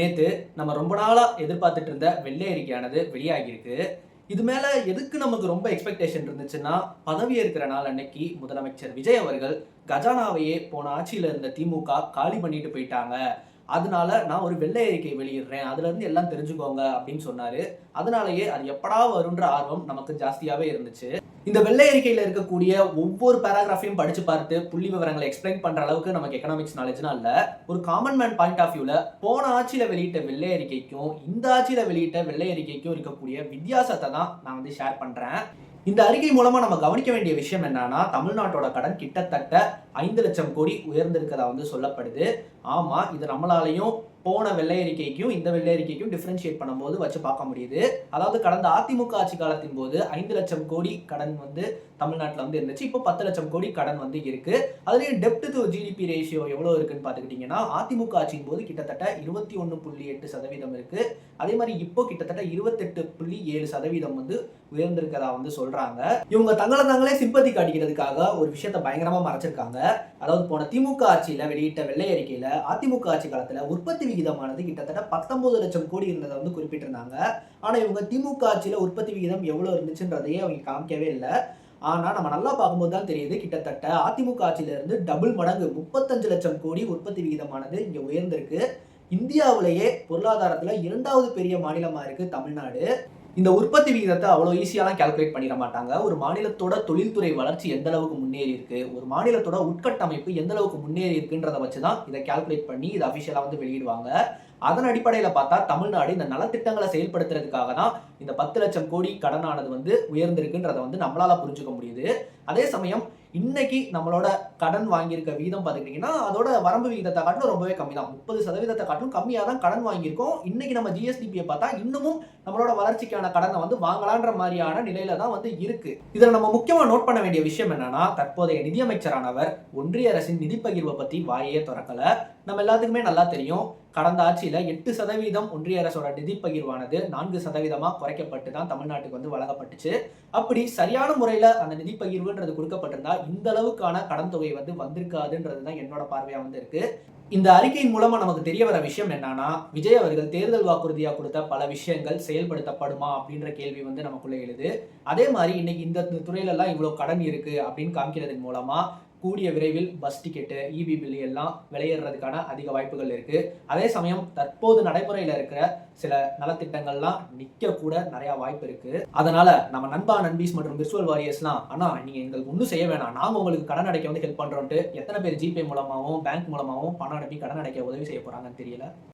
நேத்து நம்ம ரொம்ப நாளா எதிர்பார்த்துட்டு இருந்த வெள்ளை அறிக்கையானது வெளியாகியிருக்கு. இது மேல எதுக்கு நமக்கு ரொம்ப எக்ஸ்பெக்டேஷன் இருந்துச்சுன்னா, பதவி ஏற்கிற நாள் அன்னைக்கு முதலமைச்சர் விஜய் அவர்கள் கஜானாவையே போன ஆட்சியில இருந்த திமுக காலி பண்ணிட்டு போயிட்டாங்க. அதனால நான் ஒரு வெள்ளை அறிக்கை வெளியிடுறேன். அதுலருந்து எல்லாம் தெரிஞ்சுக்கோங்க அப்படின்னு சொன்னாரு. அதனாலேயே அது எப்படா வரும்ன்ற ஆர்வம் நமக்கு ஜாஸ்தியாவே இருந்துச்சு. இந்த வெள்ளை அறிக்கையில இருக்கக்கூடிய ஒவ்வொரு பேராகிராஃபையும் படிச்சு பார்த்து புள்ளி விவரங்களை எக்ஸ்பிளைன் பண்ற அளவுக்கு நமக்கு எக்கனாமிக்ஸ் நாலேஜ்னா இல்ல. ஒரு காமன் மேன் பாயிண்ட் ஆஃப் வியூல போன ஆட்சியில வெளியிட்ட வெள்ளை அறிக்கைக்கும் இந்த ஆட்சியில வெளியிட்ட வெள்ளை அறிக்கைக்கும் இருக்கக்கூடிய வித்தியாசத்தை தான் நான் வந்து ஷேர் பண்றேன். இந்த அறிக்கை மூலமா நம்ம கவனிக்க வேண்டிய விஷயம் என்னன்னா, தமிழ்நாட்டோட கடன் கிட்டத்தட்ட 5 லட்சம் கோடி உயர்ந்திருக்கதா வந்து சொல்லப்படுது. ஆமா, இது நம்மளாலையும் போன வெள்ளை அறிக்கைக்கும் இந்த வெள்ளை அறிக்கைக்கும் டிஃபரன்ஷியேட் பண்ணும்போது வச்சு பார்க்க முடியுது. அதாவது கடந்த அதிமுக ஆட்சி காலத்தின் போது 5 லட்சம் கோடி கடன் வந்து தமிழ்நாட்டில் வந்து இருந்துச்சு. இப்போ 10 லட்சம் கோடி கடன் வந்து இருக்கு. அதுலேயும் டெப்ட் டு ஜிடிபி ரேஷியோ எவ்வளோ இருக்குன்னு பார்த்துக்கிட்டிங்கன்னா, அதிமுக ஆட்சியின் போது கிட்டத்தட்ட 21.8% இருக்கு. அதே மாதிரி இப்போ கிட்டத்தட்ட 28.7% வந்து உயர்ந்திருக்கதா வந்து சொல்றாங்க. இவங்க தங்களை தாங்களே சிம்பத்தி காட்டிக்கிறதுக்காக ஒரு விஷயத்தை பயங்கரமா மறைச்சிருக்காங்க. அதாவது போன திமுக ஆட்சியில வெளியிட்ட வெள்ளை அறிக்கையில அதிமுக ஆட்சி காலத்துல உற்பத்தி விகிதமானது கிட்டத்தட்ட 19 லட்சம் கோடி இருந்ததை வந்து குறிப்பிட்டிருந்தாங்க. ஆனா இவங்க திமுக ஆட்சியில உற்பத்தி விகிதம் எவ்வளவு இருந்துச்சுன்றதையே அவங்க காமிக்கவே இல்லை. ஆனா நம்ம நல்லா பார்க்கும்போது தான் தெரியுது, கிட்டத்தட்ட அதிமுக ஆட்சியில இருந்து டபுள் மடங்கு 35 லட்சம் கோடி உற்பத்தி விகிதமானது இங்க உயர்ந்திருக்கு. இந்தியாவிலேயே பொருளாதாரத்துல 2வது பெரிய மாநிலமா இருக்கு தமிழ்நாடு. இந்த உற்பத்தி விகிதத்தை அவ்வளோ ஈஸியாலாம் கால்குலேட் பண்ணிட மாட்டாங்க. ஒரு மாநிலத்தோட தொழில்துறை வளர்ச்சி எந்த அளவுக்கு முன்னேறி இருக்கு, ஒரு மாநிலத்தோட உட்கட்டமைப்பு எந்த அளவுக்கு முன்னேறி இருக்குன்றதை வச்சு தான் இதை கால்குலேட் பண்ணி இதை அஃபிஷியலாக வந்து வெளியிடுவாங்க. அதன் அடிப்படையில் பார்த்தா தமிழ்நாடு இந்த நலத்திட்டங்களை செயல்படுத்துறதுக்காக தான் இந்த 10 லட்சம் கோடி கடனானது வந்து உயர்ந்திருக்குன்றதை வந்து நம்மளால புரிஞ்சுக்க முடியுது. அதே சமயம் இன்னைக்கு நம்மளோட கடன் வாங்கியிருக்க வீதம் பார்த்துக்கிட்டிங்கன்னா அதோட வரம்பு விகிதத்தை காட்டிலும் ரொம்பவே கம்மி தான். 30% காட்டிலும் கம்மியாக தான் கடன் வாங்கியிருக்கோம். இன்னைக்கு நம்ம ஜிஎஸ்டிபியை பார்த்தா இன்னமும் நம்மளோட வளர்ச்சிக்கான கடனை வந்து வாங்கலான்ற மாதிரியான நிலையில தான் வந்து இருக்கு. இதில் நம்ம முக்கியமாக நோட் பண்ண வேண்டிய விஷயம் என்னன்னா, தற்போதைய நிதியமைச்சரானவர் ஒன்றிய அரசின் நிதி பகிர்வை பற்றி வாயே திறக்கல. நம்ம எல்லாத்துக்குமே நல்லா தெரியும், கடந்த ஆட்சியில 8% ஒன்றிய அரசோட நிதி பகிர்வானது 4% குறைக்கப்பட்டு தான் தமிழ்நாட்டுக்கு வந்து வழங்கப்பட்டுச்சு. அப்படி சரியான முறையில அந்த நிதி பகிர்வுன்றது கொடுக்கப்பட்டிருந்தா இந்த அளவுக்கான கடன் தொகை வந்து வந்திருக்காதுன்றது தான் என்னோட பார்வையா வந்து இருக்கு. இந்த அறிக்கையின் மூலமா நமக்கு தெரிய வர விஷயம் என்னன்னா, விஜய் அவர்கள் தேர்தல் வாக்குறுதியா கொடுத்த பல விஷயங்கள் செயல்படுத்தப்படுமா அப்படின்ற கேள்வி வந்து நமக்குள்ள எழுது. அதே மாதிரி இன்னைக்கு இந்த துறையில எல்லாம் இவ்வளவு கடன் இருக்கு அப்படின்னு காமிக்கிறதன் மூலமா கூடிய விரைவில் பஸ் டிக்கெட்டு, இபி பில் எல்லாம் விலையேறதுக்கான அதிக வாய்ப்புகள் இருக்கு. அதே சமயம் தற்போது நடைமுறையில் இருக்கிற சில நலத்திட்டங்கள்லாம் நிற்க கூட நிறைய வாய்ப்பு இருக்கு. அதனால நம்ம நண்பா நண்பீஸ் மற்றும் விர்ச்சுவல் வாரியர்ஸ்லாம், ஆனா நீங்க எங்களுக்கு ஒன்றும் செய்ய வேணாம், நாங்க உங்களுக்கு கடன் அடைக்க வந்து ஹெல்ப் பண்றோம்ட்டு எத்தனை பேர் ஜிபே மூலமாகவும் பேங்க் மூலமாகவும் பணம் அனுப்பி கடன் அடைக்க உதவி செய்ய போறாங்கன்னு தெரியல.